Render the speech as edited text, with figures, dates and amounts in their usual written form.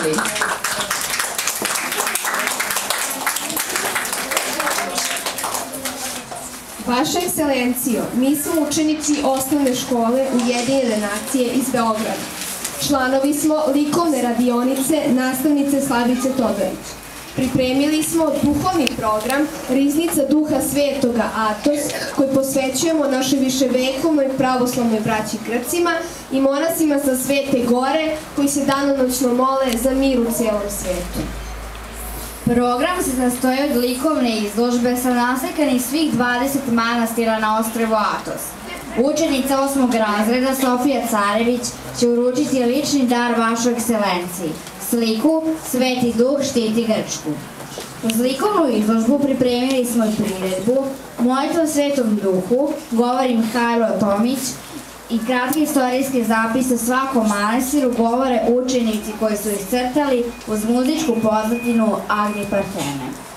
Življi. Vaša ekscelencijo, mi smo učenici osnovne škole Ujedinjene nacije iz Beograda. Članovi smo likovne radionice nastavnice Slavice Todorić. Pripremili smo duhovni program Riznica duha svetoga Atos, koji posvećujemo našoj viševekovnoj pravoslavnoj braći Grcima i monasima sa Svete Gore, koji se danonoćno mole za mir u celom svetu. Program se sastoji od likovne izložbe sa naslikanih svih 20 manastira na ostrvu Atos. Učenica 8. razreda Sofija Carević će uručiti lični dar vašoj ekscelenciji, sliku Sveti duh štiti Grčku. Uz likovnu izložbu pripremili smo i priredbu Molitva Svetom duhu, govori Mihajlo Tomić i kratke istorijske zapise o svakom manastiru govore učenici koji su iscrtali uz muzičku pozadinu Agni Partene.